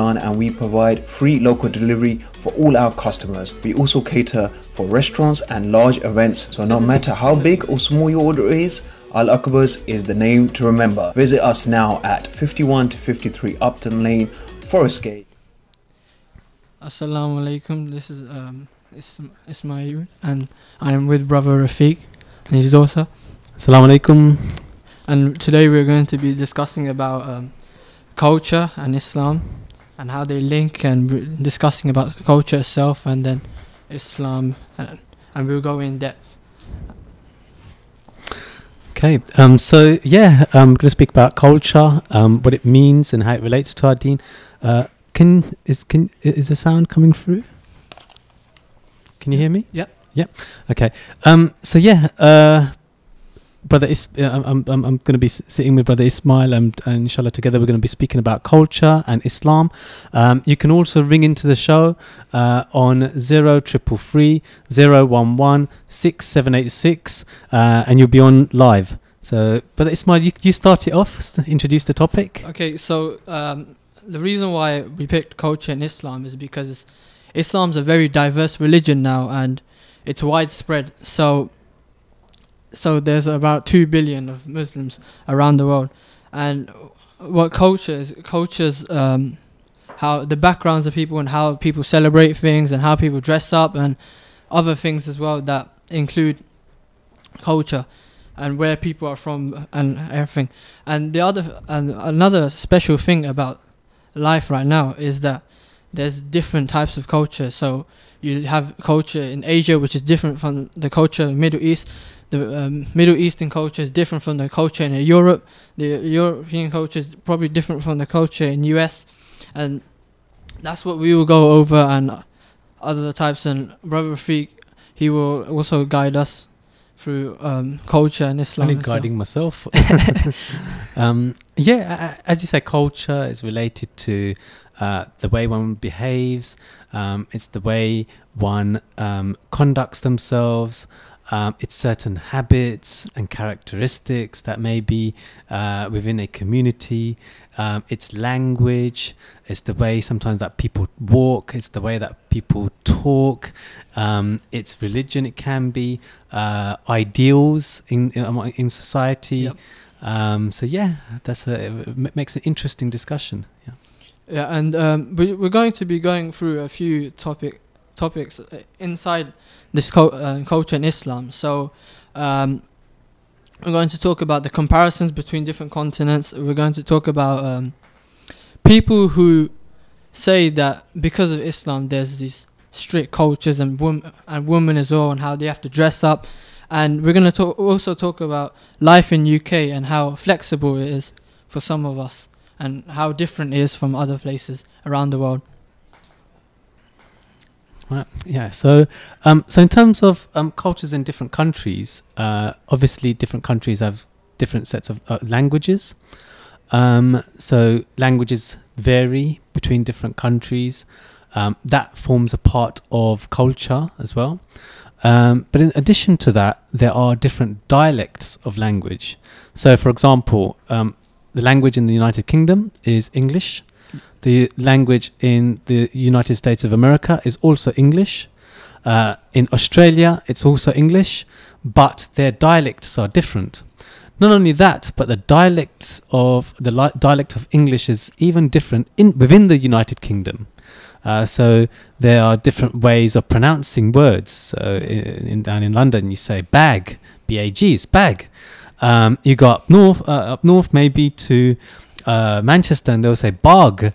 Pakistan, and we provide free local delivery for all our customers. We also cater for restaurants and large events, so no matter how big or small your order is, Al Akbar's is the name to remember. Visit us now at 51 to 53 Upton Lane, Forest Gate. Assalamu alaikum. This is Ismail, and I am with brother Rafiq and his daughter. Assalamu alaikum. And today we're going to be discussing about culture and Islam and how they link, and discussing about culture itself and then Islam, and we'll go in depth. Okay, so yeah, I'm going to speak about culture, what it means and how it relates to our deen. Is the sound coming through? Can you hear me? Yep. Yep. Okay. So yeah, brother, I'm going to be sitting with brother Ismail, and inshallah together we're going to be speaking about culture and Islam. You can also ring into the show on 0333 011 6786, and you'll be on live. So, brother Ismail, you start it off. Introduce the topic. Okay. So the reason why we picked culture in Islam is because Islam's a very diverse religion now, and it's widespread. So there's about 2 billion of Muslims around the world, and what culture's how the backgrounds of people and how people celebrate things and how people dress up and other things as well that include culture and where people are from and everything. And another special thing about life right now is that there's different types of culture. So you have culture in Asia, which is different from the culture in Middle East. The Middle Eastern culture is different from the culture in Europe. The European culture is probably different from the culture in US, and that's what we will go over, and other types. And brother Rafiq, he will also guide us through culture and Islam. I'm guiding myself. Yeah, as you say, culture is related to the way one behaves. It's the way one conducts themselves. It's certain habits and characteristics that may be within a community. It's language. It's the way sometimes that people walk. It's the way that people talk. It's religion. It can be ideals in society. Yep. So yeah, it makes an interesting discussion. Yeah. Yeah, and we're going to be going through a few topics inside this culture in Islam. So we're going to talk about the comparisons between different continents. We're going to talk about people who say that because of Islam there's these strict cultures and women as well, and how they have to dress up. And we're going to also talk about life in UK and how flexible it is for some of us, and how different it is from other places around the world. Right. Yeah. So in terms of cultures in different countries, obviously different countries have different sets of languages. So languages vary between different countries. That forms a part of culture as well. But in addition to that, there are different dialects of language. So, for example, the language in the United Kingdom is English. The language in the United States of America is also English. In Australia, it's also English, but their dialects are different. Not only that, but the dialect of English is even different within the United Kingdom. So there are different ways of pronouncing words. So down in London, you say bag, B-A-G, it's bag. You go up north maybe to Manchester, and they'll say bog.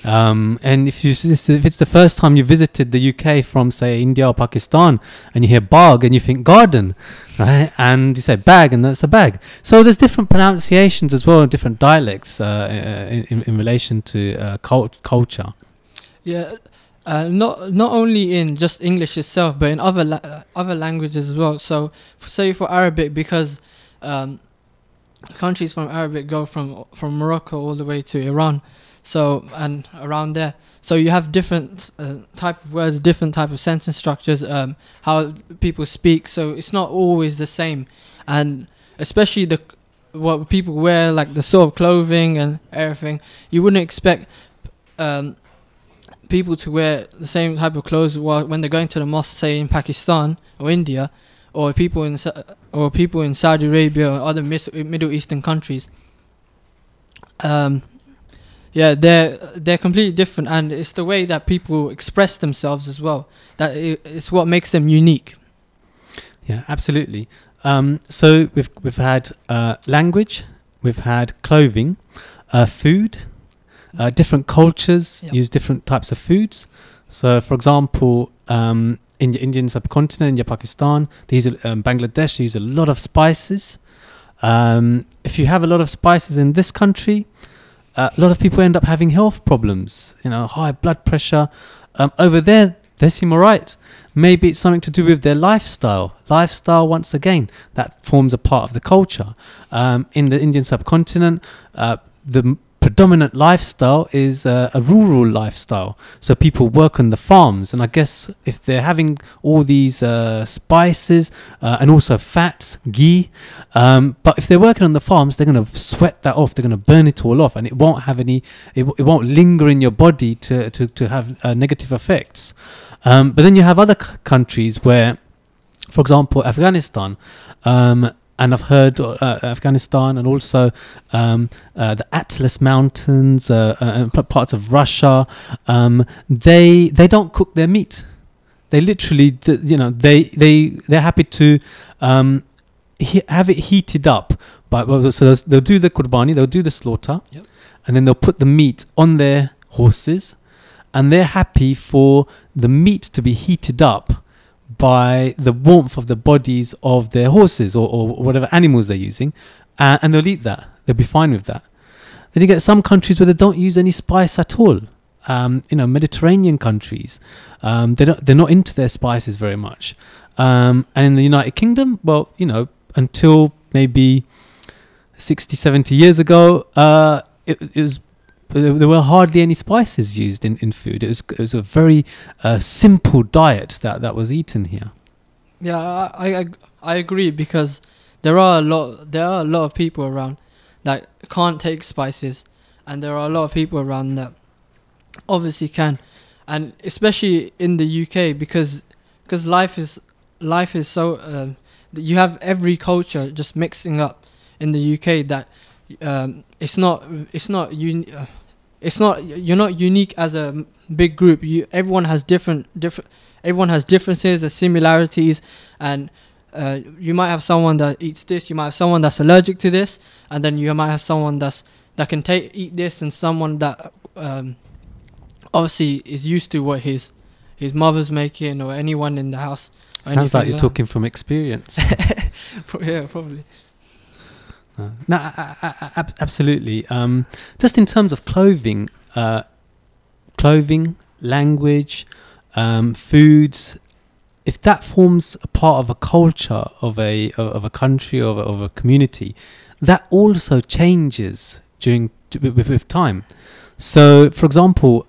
And if it's the first time you visited the UK from, say, India or Pakistan, and you hear bog and you think garden, right? And you say bag, and that's a bag. So there's different pronunciations as well, different dialects in relation to culture. Yeah, not only in just English itself, but in other languages as well. So, say for Arabic, because countries from Arabic go from Morocco all the way to Iran, so, and around there. So you have different type of words, different type of sentence structures, how people speak. So it's not always the same, and especially what people wear, like the sort of clothing and everything. You wouldn't expect people to wear the same type of clothes when they're going to the mosque, say in Pakistan or India, or people in Saudi Arabia or other Middle Eastern countries. Yeah, they're completely different, and it's the way that people express themselves as well that it's what makes them unique. Yeah, absolutely. So we've had language, we've had clothing, food. Different cultures use different types of foods. So, for example, in the Indian subcontinent, in Pakistan, they use Bangladesh, they use a lot of spices. If you have a lot of spices in this country, a lot of people end up having health problems. High blood pressure. Over there, they seem alright. Maybe it's something to do with their lifestyle. Lifestyle, once again, that forms a part of the culture. In the Indian subcontinent, the predominant lifestyle is a rural lifestyle. So people work on the farms, and I guess if they're having all these spices and also fats, ghee, but if they're working on the farms, they're going to sweat that off, they're going to burn it all off, and it won't have any, it won't linger in your body to have negative effects. But then you have other countries where, for example, Afghanistan, and I've heard Afghanistan and also the Atlas Mountains and parts of Russia. They don't cook their meat. They literally, they're happy to have it heated up. So they'll do the qurbani, they'll do the slaughter, and then they'll put the meat on their horses, and they're happy for the meat to be heated up by the warmth of the bodies of their horses or whatever animals they're using, and they'll eat that. They'll be fine with that. Then you get some countries where they don't use any spice at all. Mediterranean countries, they're not into their spices very much. And in the United Kingdom, well, until maybe 60, 70 years ago, there were hardly any spices used in food. It was a very simple diet that was eaten here. Yeah, I agree, because there are a lot of people around that can't take spices, and there are a lot of people around that obviously can, and especially in the UK, because life is so you have every culture just mixing up in the UK that you're not unique as a big group. Everyone has everyone has differences, the similarities, and you might have someone that eats this, you might have someone that's allergic to this, and then you might have someone that can eat this, and someone that obviously is used to what his mother's making, or anyone in the house. Sounds like you're talking from experience. Yeah, probably. No, absolutely. Just in terms of clothing, language, foods, if that forms a part of a culture of a country, of a community, that also changes with time. So, for example,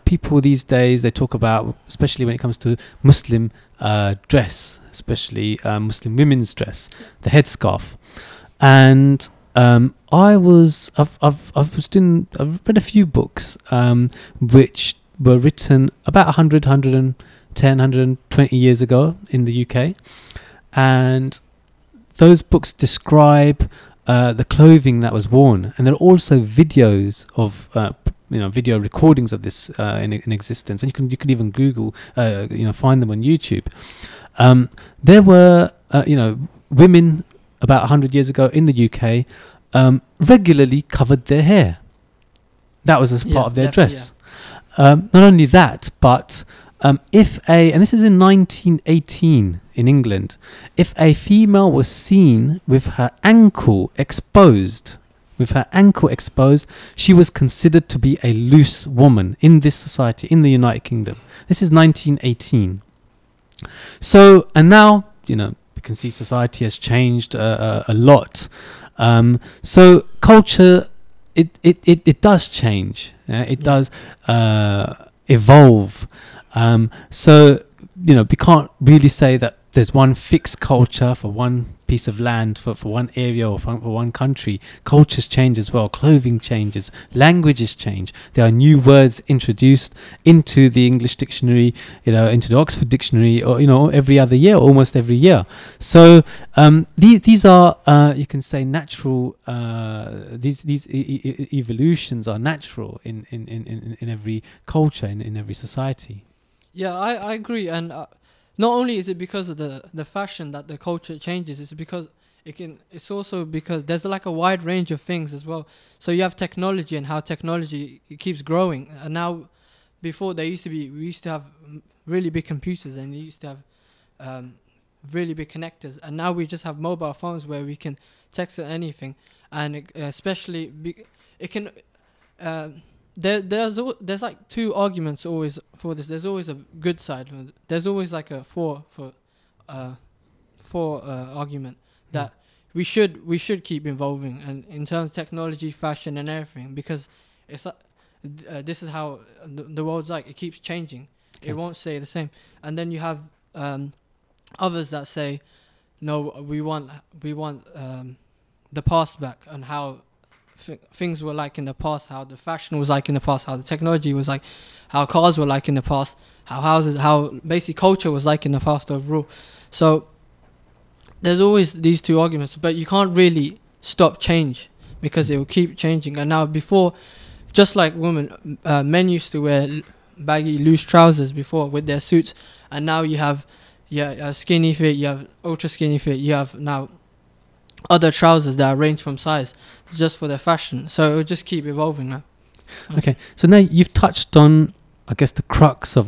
people these days, they talk about, especially when it comes to Muslim dress, especially Muslim women's dress, the headscarf. And I've read a few books which were written about 100, 110, 120 years ago in the UK, and those books describe the clothing that was worn, and there are also videos of video recordings of this in existence, and you can even Google find them on YouTube. There were women about 100 years ago in the UK regularly covered their hair. That was as part of their dress. Yeah. Not only that, but and this is in 1918 in England, if a female was seen with her ankle exposed, she was considered to be a loose woman in this society, in the United Kingdom. This is 1918. So, and now, you can see society has changed a lot. So culture, it does change. It does evolve. So we can't really say that there's one fixed culture for one piece of land for one area or for one country, cultures change as well. Clothing changes, languages change. There are new words introduced into the English dictionary, into the Oxford dictionary, or every other year, almost every year. So these are you can say natural. These evolutions are natural in every culture, in every society. Yeah, I agree, and not only is it because of the fashion that the culture changes, it's because it's also because there's like a wide range of things as well. So you have technology and how technology keeps growing, and now before we used to have really big computers, and we used to have really big connectors, and now we just have mobile phones where we can text or anything, and especially it can. There's like two arguments always for this. There's always a good side. There's always like a for argument that we should keep evolving, and in terms of technology, fashion, and everything, because it's this is how the world's like. It keeps changing. Okay. It won't stay the same. And then you have others that say, no, we want the past back, and how things were like in the past, how the fashion was like in the past, how the technology was like, how cars were like in the past, how basically culture was like in the past overall. So there's always these two arguments, but you can't really stop change because it will keep changing. And now before, just like women, men used to wear baggy, loose trousers before with their suits, and now you have skinny fit, you have ultra skinny fit, you have now other trousers that are ranged from size just for their fashion. So it will just keep evolving now. Okay, so now you've touched on, I guess, the crux of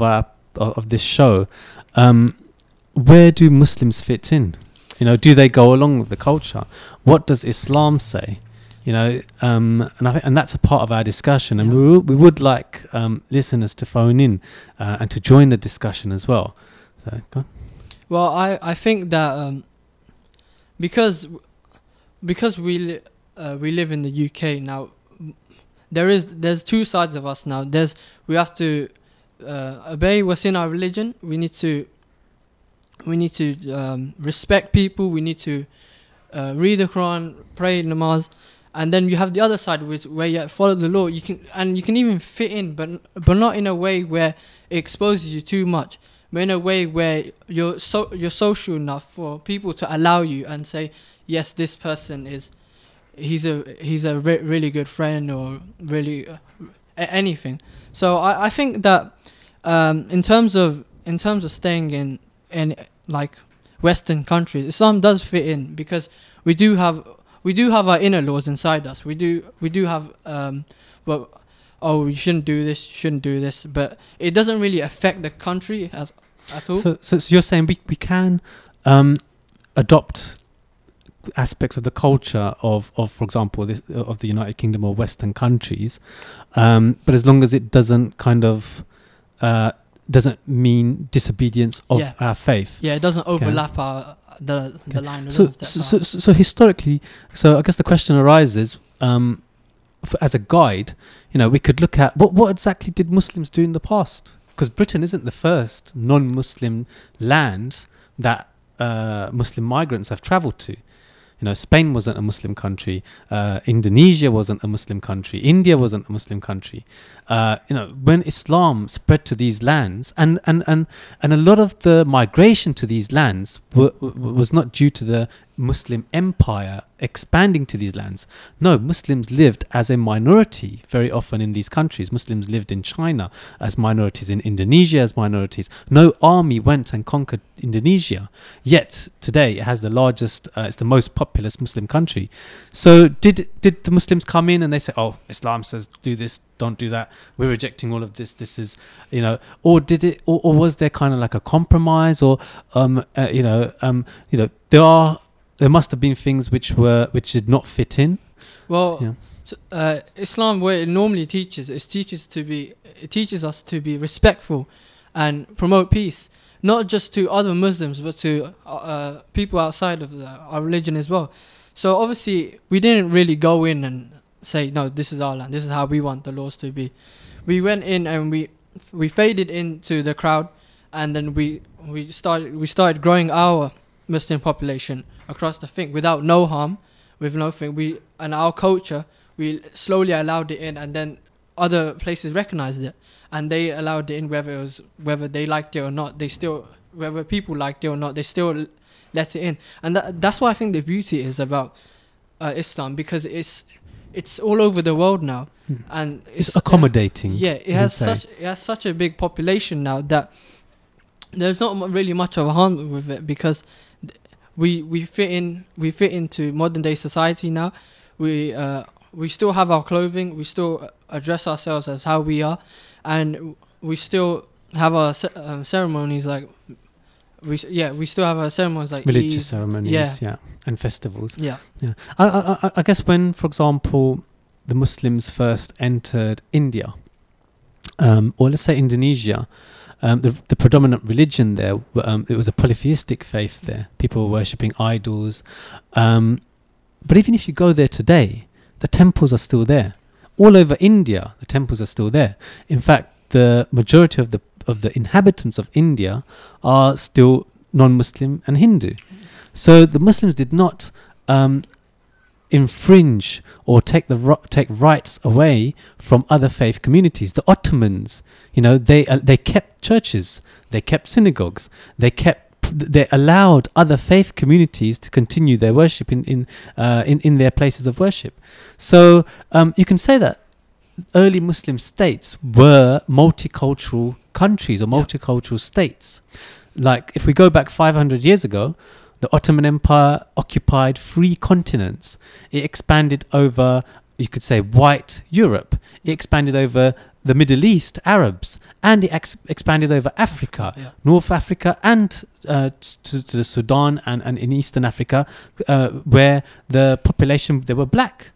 this show. Where do Muslims fit in? Do they go along with the culture? What does Islam say? And that's a part of our discussion, and we would like listeners to phone in and to join the discussion as well. So, go on. Well, I think that because we live in the UK now, there's two sides of us now. We have to obey what's in our religion. We need to respect people. We need to read the Quran, pray namaz, and then you have the other side, where you follow the law. You can even fit in, but not in a way where it exposes you too much, but in a way where you're social enough for people to allow you and say, yes, this person he's a really good friend, or really anything. So I think that in terms of staying in like Western countries, Islam does fit in, because we do have our inner laws inside us. We do have you shouldn't do this, but it doesn't really affect the country at all. So you're saying we can adopt aspects of the culture of for example, of the United Kingdom or Western countries, but as long as it doesn't doesn't mean disobedience of our faith. Yeah, it doesn't overlap the line. So historically, I guess the question arises, as a guide, we could look at what exactly did Muslims do in the past, because Britain isn't the first non-Muslim land that Muslim migrants have travelled to. Spain wasn't a Muslim country. Indonesia wasn't a Muslim country. India wasn't a Muslim country. When Islam spread to these lands, and a lot of the migration to these lands was not due to the Muslim empire expanding to these lands. No, Muslims lived as a minority very often in these countries. Muslims lived in China as minorities, in Indonesia as minorities. No army went and conquered Indonesia. Yet today it has the largest, it's the most populous Muslim country. So did the Muslims come in and they say, oh, Islam says do this, don't do that, we're rejecting all of this, this is, or did it, or was there kind of like a compromise, or there must have been things which did not fit in. Well, Islam, what it normally teaches, it teaches us to be respectful and promote peace, not just to other Muslims, but to people outside of our religion as well. So obviously, we didn't really go in and say, no, this is our land, this is how we want the laws to be. We went in and we faded into the crowd, and then we started growing our Muslim population across the thing without no harm, with nothing. We and our culture, we slowly allowed it in, and then other places recognized it, and they allowed it in whether they liked it or not. They still, whether people liked it or not, they still let it in, and that's why I think the beauty is about Islam, because it's all over the world now, and it's accommodating. It has such a big population now that there's not really much of a harm with it, because we fit into modern day society now. We still have our clothing, we still address ourselves as how we are, and we still have our ceremonies like we still have our ceremonies like religious Eid, ceremonies, and festivals. Yeah. I guess when, for example, the Muslims first entered India, or let's say Indonesia, the predominant religion there, it was a polytheistic faith there. People were worshipping idols. But even if you go there today, the temples are still there. All over India, the temples are still there. In fact, the majority of the inhabitants of India are still non-Muslim and Hindu. So the Muslims did not infringe or take rights away from other faith communities. The Ottomans, they kept churches, they kept synagogues, they allowed other faith communities to continue their worship in their places of worship. So you can say that early Muslim states were multicultural countries or multicultural states. Like if we go back 500 years ago, the Ottoman Empire occupied 3 continents. It expanded over, you could say, white Europe. It expanded over the Middle East, Arabs, and it expanded over Africa, North Africa, and to the Sudan and in Eastern Africa, where the population, they were black.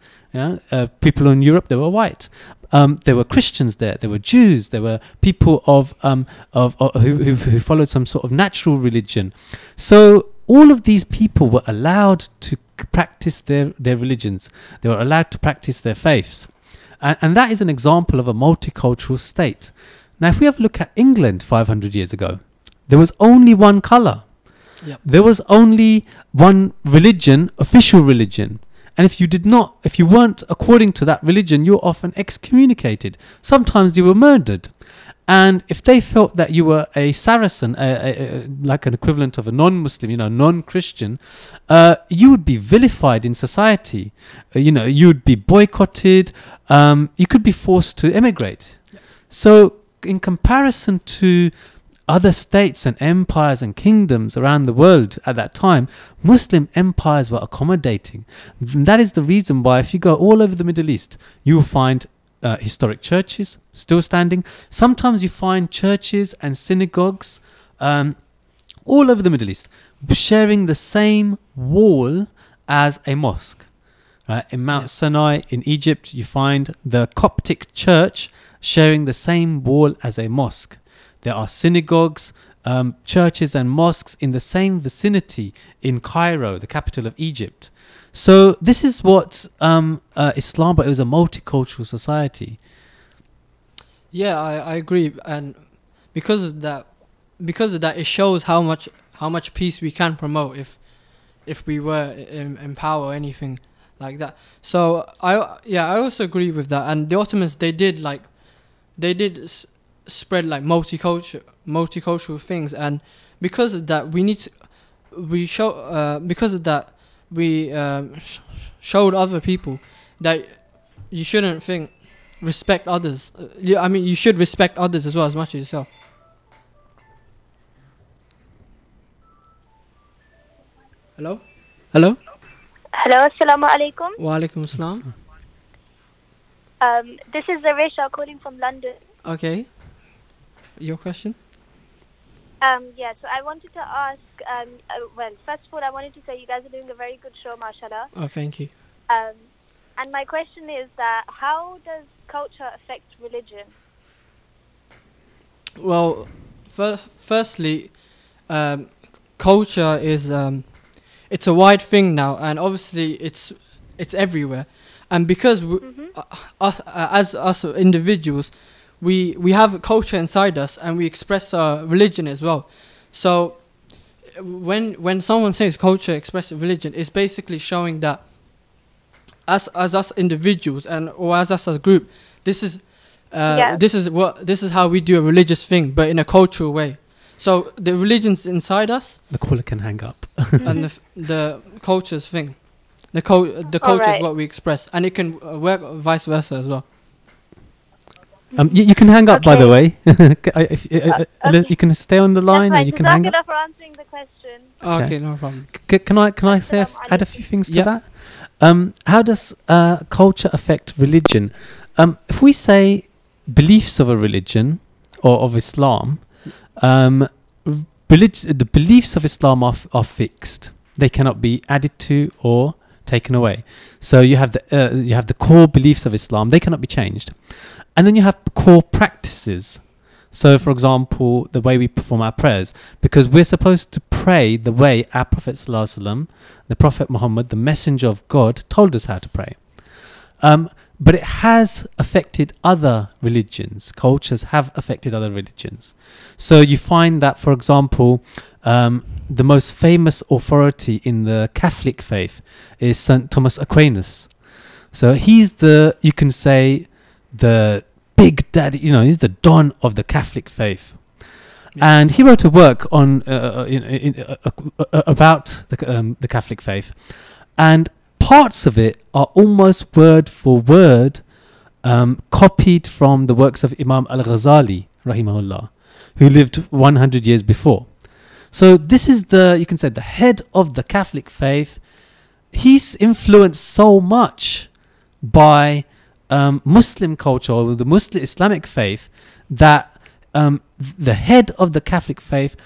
People in Europe, they were white. There were Christians there. There were Jews. There were people who followed some sort of natural religion. So all of these people were allowed to practice their religions. They were allowed to practice their faiths. And that is an example of a multicultural state. Now, if we have a look at England 500 years ago, there was only one colour. Yep. There was only one religion, official religion. And if you weren't according to that religion, you were often excommunicated. Sometimes you were murdered. And if they felt that you were a Saracen, like an equivalent of a non-Muslim, non-Christian, you would be vilified in society. You would be boycotted. You could be forced to emigrate. Yeah. So in comparison to other states and empires and kingdoms around the world at that time, Muslim empires were accommodating. And that is the reason why if you go all over the Middle East, you will find historic churches still standing. Sometimes you find churches and synagogues all over the Middle East sharing the same wall as a mosque. Right? In Mount Sinai in Egypt, you find the Coptic church sharing the same wall as a mosque. There are synagogues, churches and mosques in the same vicinity in Cairo, the capital of Egypt. So this is what Islam, but it was a multicultural society. Yeah, I agree, and because of that, it shows how much peace we can promote if we were in power or anything like that. So I also agree with that. And the Ottomans, they did spread like multicultural things, and because of that we showed other people that you shouldn't respect others. You should respect others as well as much as yourself. Hello, assalamu alaikum. Wa alaikum assalam. This is Zaresha calling from London. Okay, your question? So I wanted to ask, first of all, I wanted to say you guys are doing a very good show, mashallah. Oh, thank you. And my question is that how does culture affect religion? Well, firstly, culture is it's a wide thing now, and obviously it's everywhere. And because as us individuals, we have a culture inside us, and we express our religion as well. So when someone says culture, expressive religion, it's basically showing that as us individuals and or as us as a group, this is this is how we do a religious thing, but in a cultural way. So the religion's inside us. The caller can hang up. And the culture's thing. The culture is what we express, and it can work vice versa as well. You can hang up, by the way. Okay. You can stay on the line, or you can hang up. for answering the question. Okay, no problem. Can I say add a few things to Yeah. that? How does culture affect religion? If we say beliefs of a religion or of Islam, the beliefs of Islam are fixed. They cannot be added to or taken away. So you have the core beliefs of Islam. They cannot be changed. And then you have core practices. So, for example, the way we perform our prayers, because we're supposed to pray the way our Prophet ﷺ, the Prophet Muhammad, the Messenger of God, told us how to pray. But it has affected other religions. Cultures have affected other religions. So you find that, for example, the most famous authority in the Catholic faith is St. Thomas Aquinas. So he's you can say, the big daddy, he's the don of the Catholic faith. Yeah. And he wrote a work on about the Catholic faith. And parts of it are almost word for word copied from the works of Imam al-Ghazali, rahimahullah, who lived 100 years before. So this is you can say, the head of the Catholic faith. He's influenced so much by Muslim culture or the Muslim Islamic faith that the head of the Catholic faith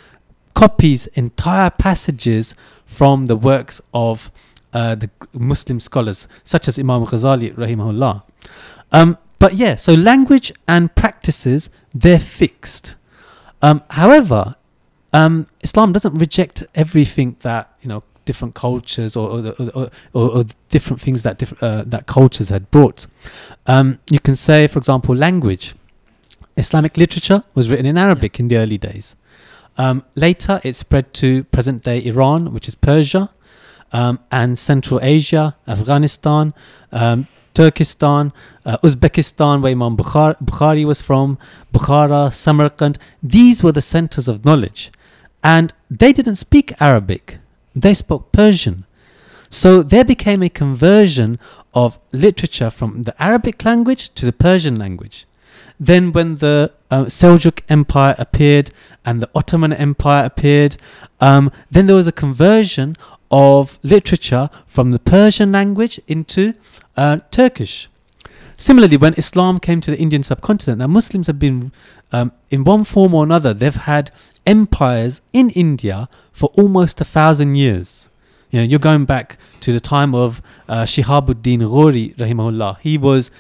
copies entire passages from the works of the Muslim scholars, such as Imam Ghazali, rahimahullah. But yeah, so language and practices, they're fixed. However, Islam doesn't reject everything that different cultures or different things that that cultures had brought. You can say, for example, language. Islamic literature was written in Arabic in the early days. Later, it spread to present-day Iran, which is Persia, and Central Asia, Afghanistan, Turkestan, Uzbekistan, where Imam Bukhari was from, Bukhara, Samarkand. These were the centers of knowledge. And they didn't speak Arabic. They spoke Persian. So there became a conversion of literature from the Arabic language to the Persian language. Then when the Seljuk Empire appeared and the Ottoman Empire appeared, then there was a conversion of literature from the Persian language into Turkish. Similarly, when Islam came to the Indian subcontinent, now Muslims have been, in one form or another, they've had empires in India for almost 1,000 years. You're going back to the time of Shihabuddin Ghori, rahimahullah. He was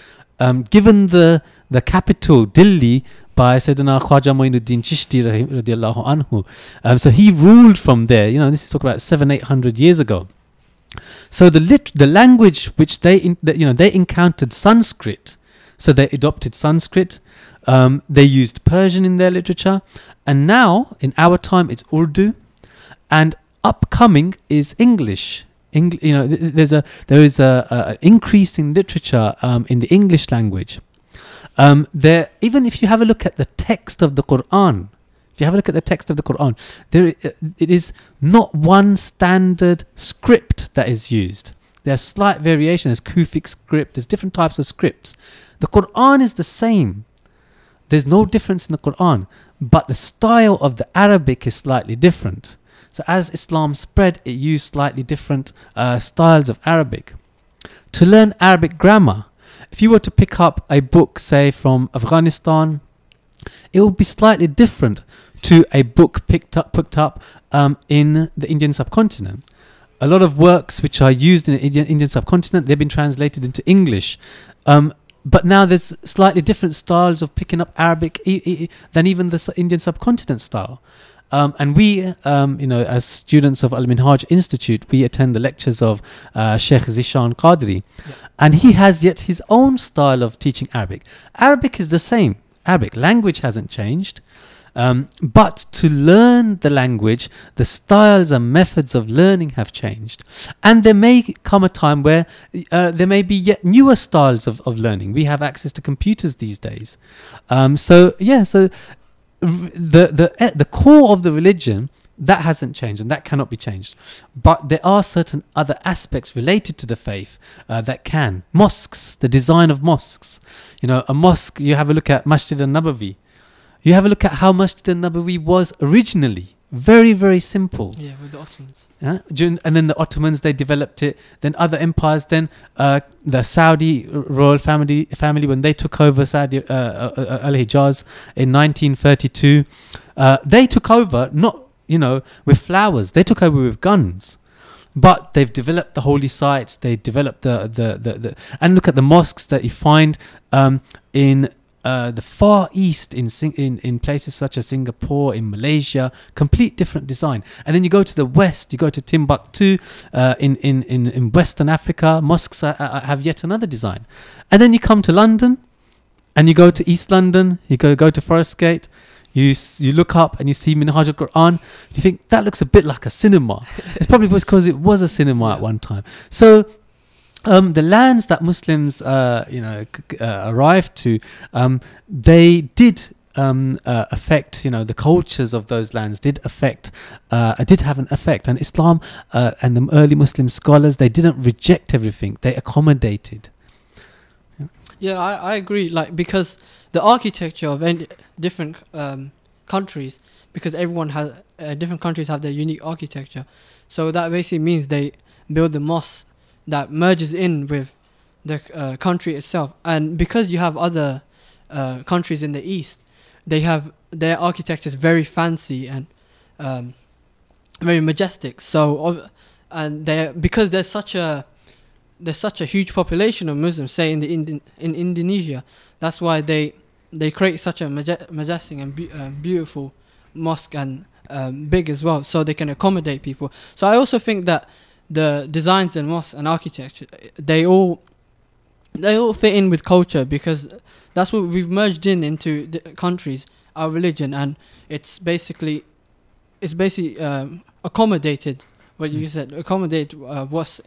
given the capital, Delhi, by Sayyidina Khwaja Moinuddin Chishti, radiallahu anhu. So he ruled from there. This is talking about 700-800 years ago. So the language which they encountered Sanskrit, so they adopted Sanskrit. They used Persian in their literature, and now in our time it's Urdu, and upcoming is English. There is a increase in literature in the English language. Even if you have a look at the text of the Quran, it is not one standard script that is used. There's slight variation. There's Kufic script. There's different types of scripts. The Quran is the same. There's no difference in the Quran, but the style of the Arabic is slightly different. So as Islam spread, it used slightly different styles of Arabic. To learn Arabic grammar, if you were to pick up a book, say from Afghanistan, it would be slightly different to a book picked up in the Indian subcontinent. A lot of works which are used in the Indian subcontinent, they've been translated into English. But now there's slightly different styles of picking up Arabic than even the Indian subcontinent style. And we, as students of Al-Minhaj Institute, we attend the lectures of Sheikh Zishan Qadri. Yeah. And he has yet his own style of teaching Arabic. Arabic is the same. Arabic language hasn't changed. But to learn the language, the styles and methods of learning have changed. And there may come a time where there may be yet newer styles of learning. We have access to computers these days. So the core of the religion, that hasn't changed and that cannot be changed. But there are certain other aspects related to the faith that can. Mosques, the design of mosques. You know, a mosque, you have a look at Masjid al-Nabawi. You have a look at how Masjid al-Nabawi was originally. Very, very simple. Yeah, with the Ottomans. And then the Ottomans, they developed it. Then other empires, then the Saudi royal family, when they took over Saudi al-Hijaz in 1932, they took over not, with flowers. They took over with guns. But they've developed the holy sites. They developed the and look at the mosques that you find in the Far East, in places such as Singapore, in Malaysia, complete different design. And then you go to the West, you go to Timbuktu, in Western Africa, mosques have yet another design. And then you come to London, and you go to East London, you go to Forest Gate. You look up and you see Minhaj al-Quran. You think that looks a bit like a cinema. It's probably because it was a cinema at one time. So the lands that Muslims arrived to, they did affect, the cultures of those lands did have an effect. And Islam and the early Muslim scholars, they didn't reject everything. They accommodated. Yeah, I agree. Because the architecture of different countries, because everyone has different countries have their unique architecture, so that basically means they build the mosque that merges in with the country itself. And because you have other countries in the east, they have their architecture is very fancy and very majestic. So because there's such a huge population of Muslims, say in Indonesia, that's why they create such a majestic and beautiful mosque, and big as well, so they can accommodate people. So I also think that the designs in mosques and architecture, they all fit in with culture, because that's what we've merged into the countries, our religion, and it's basically accommodated what you said, accommodate what's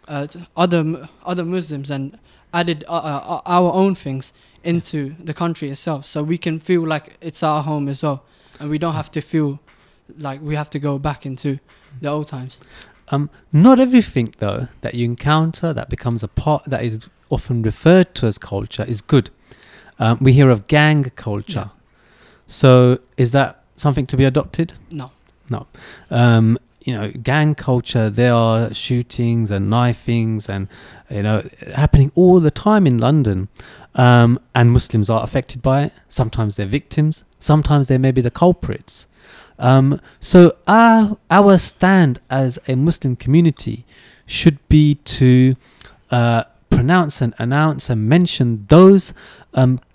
other Muslims, and added our own things into the country itself, so we can feel like it's our home as well, and we don't have to feel like we have to go back into the old times. Not everything though that you encounter that becomes a part that is often referred to as culture is good. We hear of gang culture. Yeah. So is that something to be adopted? No. Gang culture, there are shootings and knifings and happening all the time in London, and Muslims are affected by it. Sometimes they're victims, sometimes they may be the culprits. So our stand as a Muslim community should be to pronounce and announce and mention those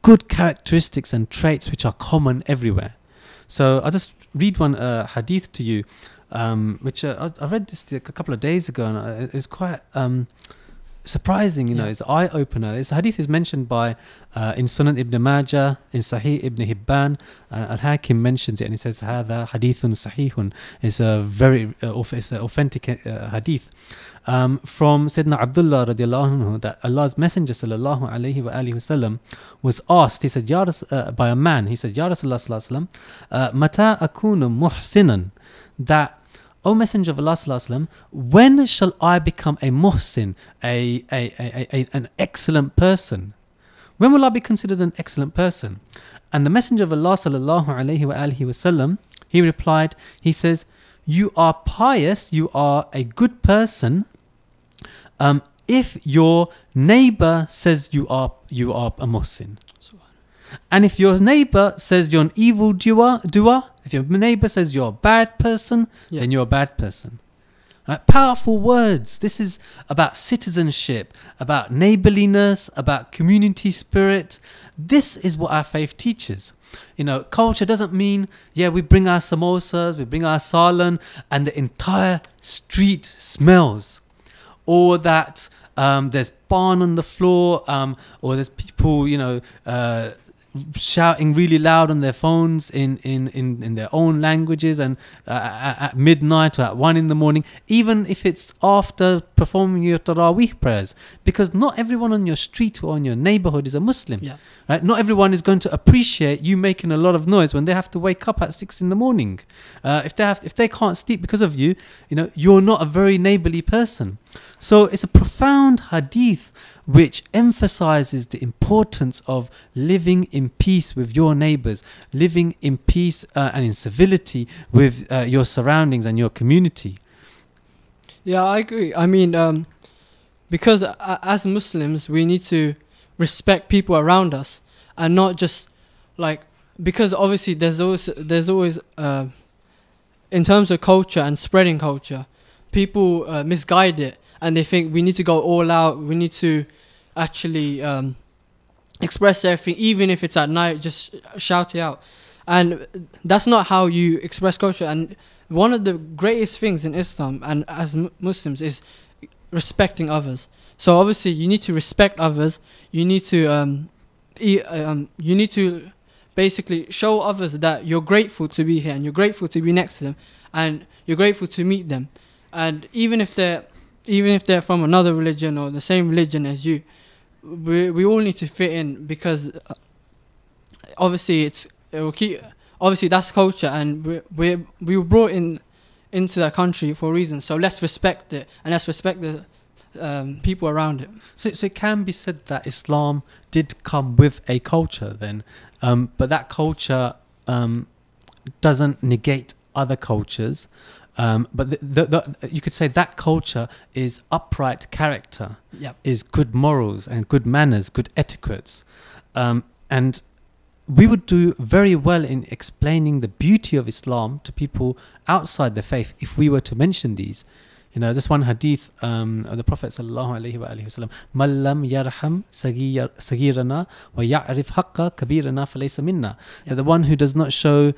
good characteristics and traits which are common everywhere. So I'll just read one hadith to you, which I read this a couple of days ago, and it was quite surprising. It's an eye opener. This hadith is mentioned by in Sunan Ibn Majah, in Sahih Ibn Hibban. Al-Hakim mentions it, and he says "Hada hadithun sahihun." It's a very authentic hadith from Sayyidina Abdullah radiallahu anhu, that Allah's Messenger sallallahu alaihi wasallam was asked. He said, by a man. He said, "Ya Rasulullah sallallahu alaihi wasallam, mata akunu muhsinan?" That, O Messenger of Allah sallallahu alaihi wasallam, when shall I become a muhsin, an excellent person? When will I be considered an excellent person? And the Messenger of Allah sallallahu alaihi wasallam, he replied, he says, you are pious, you are a good person, if your neighbor says you are a muhsin. And if your neighbor says you're an evil doer, if your neighbor says you're a bad person, then you're a bad person. Right? Powerful words. This is about citizenship, about neighborliness, about community spirit. This is what our faith teaches. Culture doesn't mean, we bring our samosas, we bring our salan, and the entire street smells. Or that there's barn on the floor, or there's people, shouting really loud on their phones in their own languages, and at midnight or at 1 in the morning, even if it's after performing your Taraweeh prayers, because not everyone on your street or in your neighborhood is a Muslim. Yeah. Right? Not everyone is going to appreciate you making a lot of noise when they have to wake up at 6 in the morning. If they can't sleep because of you, you're not a very neighborly person. So it's a profound hadith which emphasizes the importance of living in peace with your neighbors, living in peace and in civility with your surroundings and your community. Yeah, I agree. I mean, because as Muslims, we need to respect people around us, and not just because obviously there's always in terms of culture and spreading culture, people misguide it, and they think we need to go all out, we need to actually express everything, even if it's at night, just shout it out. And that's not how you express culture. And one of the greatest things in Islam and as Muslims is respecting others. So obviously you need to respect others. You need to basically show others that you're grateful to be here, and you're grateful to be next to them, and you're grateful to meet them. And even if they're from another religion or the same religion as you, we all need to fit in, because obviously obviously that's culture, and we were brought into that country for a reason. So let's respect it, and let's respect the people around it. So it can be said that Islam did come with a culture then, but that culture doesn't negate other cultures. But you could say that culture is upright character, Yep. is good morals and good manners, good etiquettes. And we would do very well in explaining the beauty of Islam to people outside the faith if we were to mention these. Just one hadith of the Prophet sallallahu alaihi wasallam: "Man lam yarham sagirana wa ya'rif haqqa kabirana falaysa minna." The one who does not show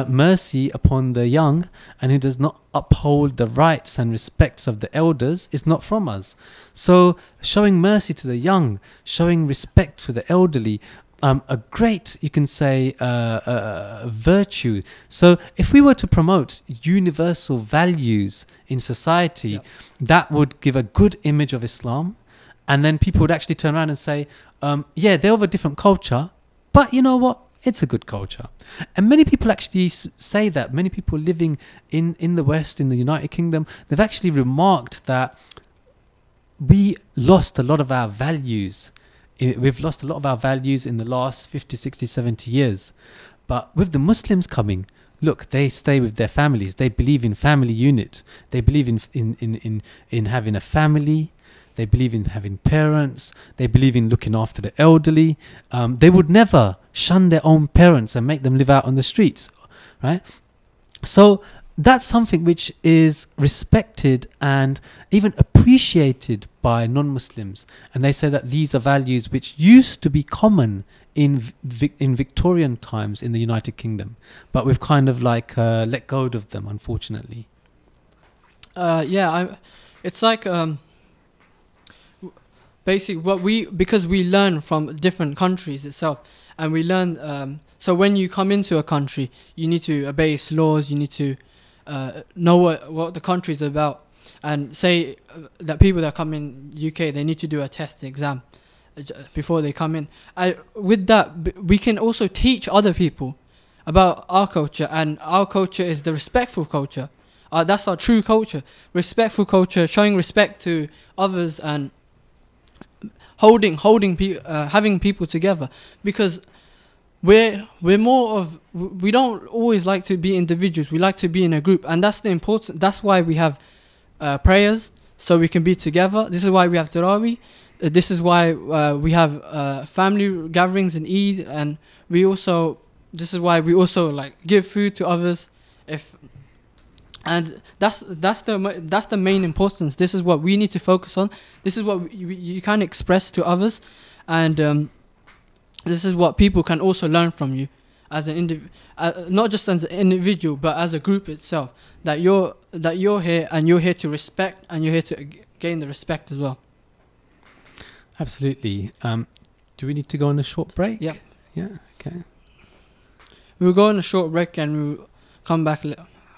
mercy upon the young and who does not uphold the rights and respects of the elders is not from us. So showing mercy to the young, showing respect to the elderly, a great, you can say, virtue. So if we were to promote universal values in society, that would give a good image of Islam, and then people would actually turn around and say, yeah, they're of a different culture, but you know what? It's a good culture. And many people actually say that. Many people living in the West, in the United Kingdom, they've actually remarked that we lost a lot of our values. We've lost a lot of our values in the last 50, 60, 70 years. But with the Muslims coming, look, they stay with their families. They believe in family unit. They believe in having a family. They believe in having parents. They believe in looking after the elderly. They would never shun their own parents and make them live out on the streets, right? So that's something which is respected and even appreciated by non-Muslims. And they say that these are values which used to be common in Victorian times in the United Kingdom, but we've kind of let go of them, unfortunately. It's like basically because we learn from different countries itself, and we learn. So when you come into a country, you need to obey its laws. You need to know what the country is about, and say that people that come in UK, they need to do a test exam before they come in. With that, we can also teach other people about our culture, and our culture is the respectful culture. That's our true culture, respectful culture, showing respect to others and having people together, because we don't always like to be individuals. We like to be in a group, and that's why we have prayers, so we can be together. This is why we have Tarawih. This is why we have family gatherings in Eid, and this is why we also give food to others. And that's the main importance. This is what we need to focus on. This is what you can express to others, and this is what people can also learn from you as an not just as an individual, but as a group itself. That you're here, and you're here to respect, and you're here to gain the respect as well. Absolutely. Do we need to go on a short break? Yeah. Yeah. Okay. We'll go on a short break and we'll come back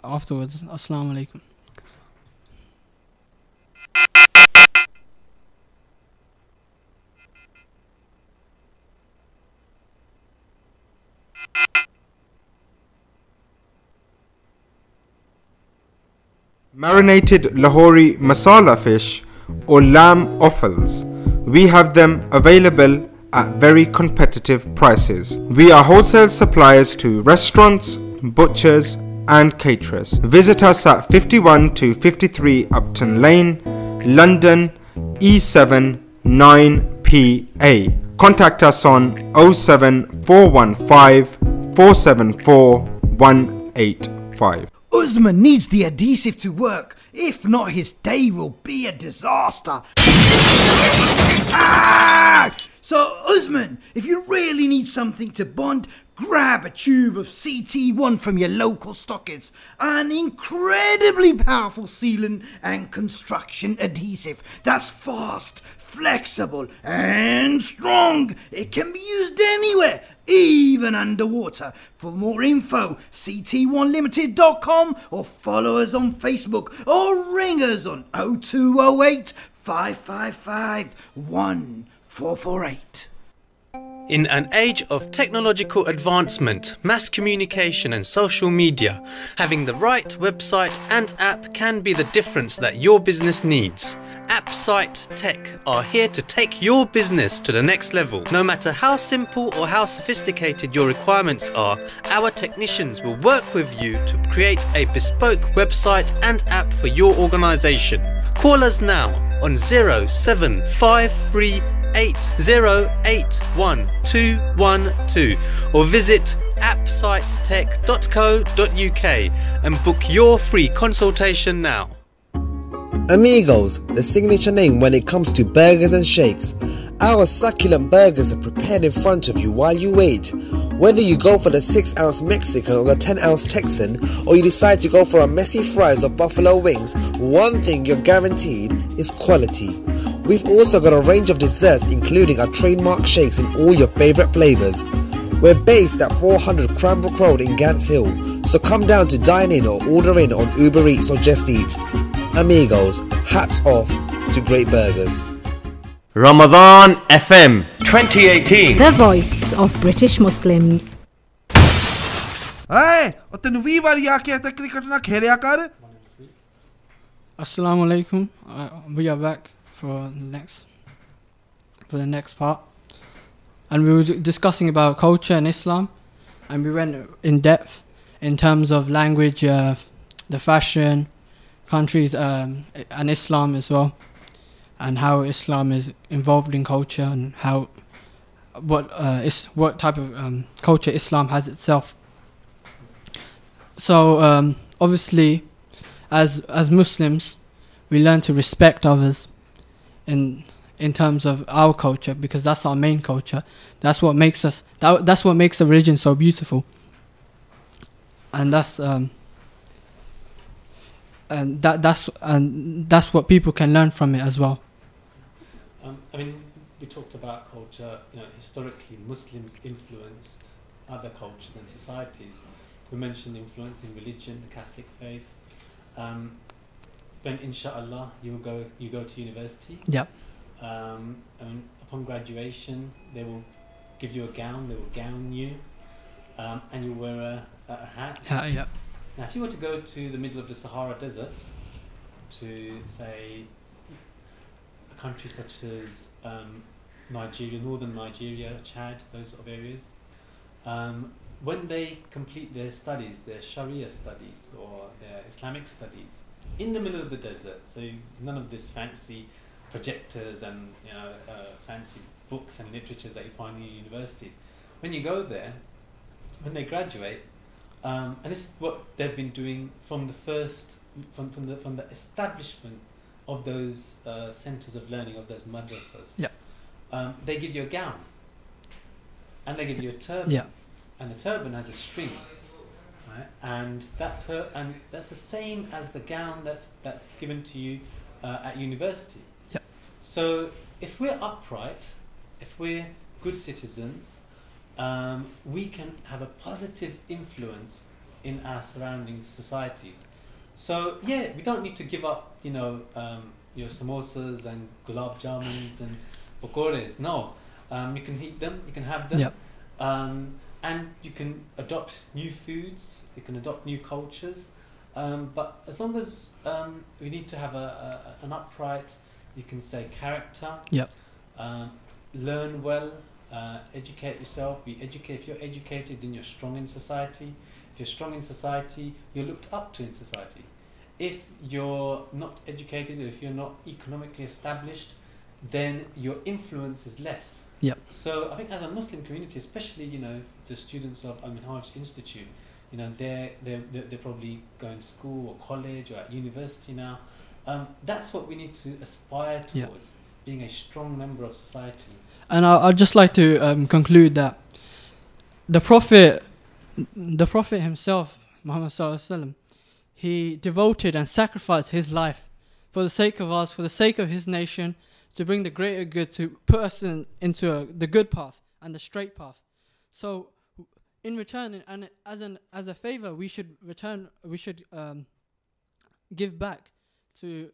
afterwards. Assalamu alaikum. Marinated Lahori masala fish or lamb offals. We have them available at very competitive prices. We are wholesale suppliers to restaurants, butchers and caterers. Visit us at 51 to 53 Upton Lane, London E7 9PA. Contact us on 07415 474 185. Usman needs the adhesive to work. If not, his day will be a disaster. Ah! So, Usman, if you really need something to bond, grab a tube of CT1 from your local stockist. An incredibly powerful sealant and construction adhesive that's fast, flexible and strong. It can be used anywhere, even underwater. For more info, ct1limited.com or follow us on Facebook or ring us on 0208 555 1448. In an age of technological advancement, mass communication and social media, having the right website and app can be the difference that your business needs. AppSite Tech are here to take your business to the next level. No matter how simple or how sophisticated your requirements are, our technicians will work with you to create a bespoke website and app for your organization. Call us now on 07538081212 or visit appsitetech.co.uk and book your free consultation now. Amigos, the signature name when it comes to burgers and shakes. Our succulent burgers are prepared in front of you while you wait. Whether you go for the 6-ounce Mexican or the 10-ounce Texan, or you decide to go for a messy fries or buffalo wings, one thing you're guaranteed is quality. We've also got a range of desserts including our trademark shakes in all your favourite flavours. We're based at 400 Cranbrook Road in Gants Hill, so come down to dine in or order in on Uber Eats or Just Eat. Amigos, hats off to great burgers. Ramadan FM 2018. The voice of British Muslims. Hey, o tenu vi wari aake ta cricket na khelya kar. Assalamu alaikum. We are back for the next part, and we were discussing about culture and Islam, and we went in depth in terms of language, the fashion, countries, and Islam as well, and how Islam is involved in culture and how what type of culture Islam has itself. So obviously, as Muslims, we learn to respect others in terms of our culture, because that's our main culture. That's what makes us. That's what makes the religion so beautiful. And that's that's what people can learn from it as well. I mean, we talked about culture. Historically, Muslims influenced other cultures and societies. We mentioned influence in religion, the Catholic faith. When inshallah you go to university. Yeah. And upon graduation, they will give you a gown. They will gown you, and you wear a hat. Yeah. Now, if you were to go to the middle of the Sahara Desert, to say a country such as Nigeria, northern Nigeria, Chad, those sort of areas, when they complete their studies, their Sharia studies or their Islamic studies, in the middle of the desert, so none of this fancy projectors and fancy books and literatures that you find in universities. When you go there, when they graduate, and this is what they've been doing from the from the establishment of those centres of learning, of those madrasas. Yeah. They give you a gown, and they give you a turban. Yeah. And the turban has a string, right? And that's the same as the gown that's given to you at university. Yeah. So if we're upright, if we're good citizens, we can have a positive influence in our surrounding societies. So yeah, we don't need to give up, your samosas and gulab jamuns and pakores. No, you can eat them, you can have them, Yep. and you can adopt new foods, you can adopt new cultures. But as long as we need to have an upright, you can say, character. Yep. Learn well, educate yourself. If you're educated, then you're strong in society. If you're strong in society, you're looked up to in society. If you're not educated, if you're not economically established, then your influence is less. Yep. So I think as a Muslim community, especially the students of Minhaj Institute, they're probably going to school or college or at university now. That's what we need to aspire towards, being a strong member of society. And I'd just like to conclude that the Prophet himself, Muhammad Sallallahu Alaihi Wasallam, he devoted and sacrificed his life for the sake of us, for the sake of his nation, to bring the greater good, to put us into the good path and the straight path. So in return, and as a favor, we should give back to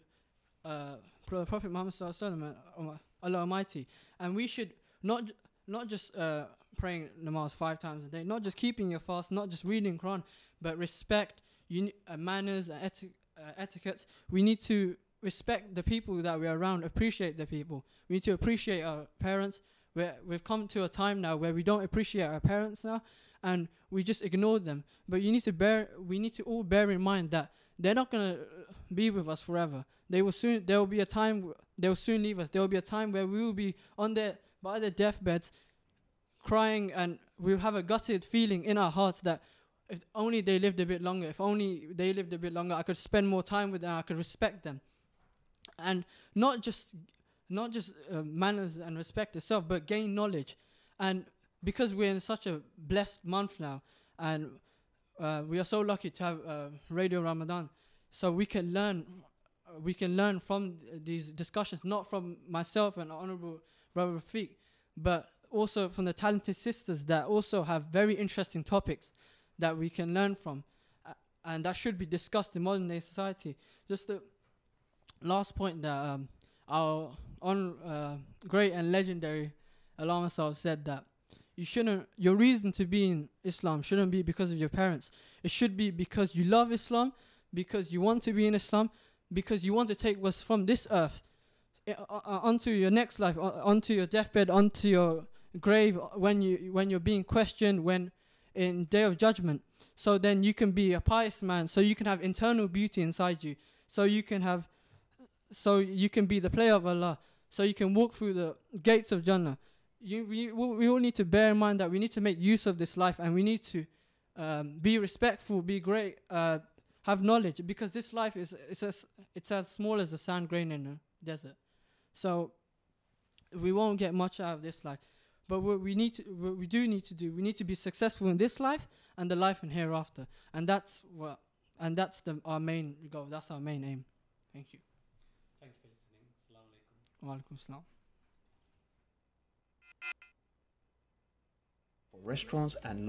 the Prophet Muhammad Sallallahu Alaihi Wasallam, Allah Almighty, and we should not just praying namaz 5 times a day, not just keeping your fast, not just reading Quran, but respect, manners, etiquettes. We need to respect the people that we're around, appreciate the people. We need to appreciate our parents. We've come to a time now where we don't appreciate our parents now, and we just ignore them. But we need to all bear in mind that they're not gonna be with us forever. There will soon leave us. There will be a time where we will be by their deathbeds, crying, and we'll have a gutted feeling in our hearts that if only they lived a bit longer. If only they lived a bit longer, I could spend more time with them. I could respect them, and not just manners and respect itself, but gain knowledge. And because we're in such a blessed month now, and we are so lucky to have Radio Ramadan, so we can learn from these discussions, not from myself and Honorable Brother Rafiq, but also from the talented sisters that also have very interesting topics that we can learn from, and that should be discussed in modern day society. Just the last point that our great and legendary Allama Sahib said, that your reason to be in Islam shouldn't be because of your parents. It should be because you love Islam, because you want to be in Islam, because you want to take what's from this earth onto your next life, onto your deathbed, onto your grave, when you're being questioned, when in Day of Judgment. So then you can be a pious man, so you can have internal beauty inside you, so you can be the player of Allah, so you can walk through the gates of Jannah. We all need to bear in mind that we need to make use of this life, and we need to be respectful, be great, have knowledge, because this life it's as small as a sand grain in a desert. So we won't get much out of this life. But what we need to be successful in this life and the life in hereafter. And that's our main goal. That's our main aim. Thank you. Thank you for listening. Assalamu alaikum. Wa alaikum salam. For restaurants and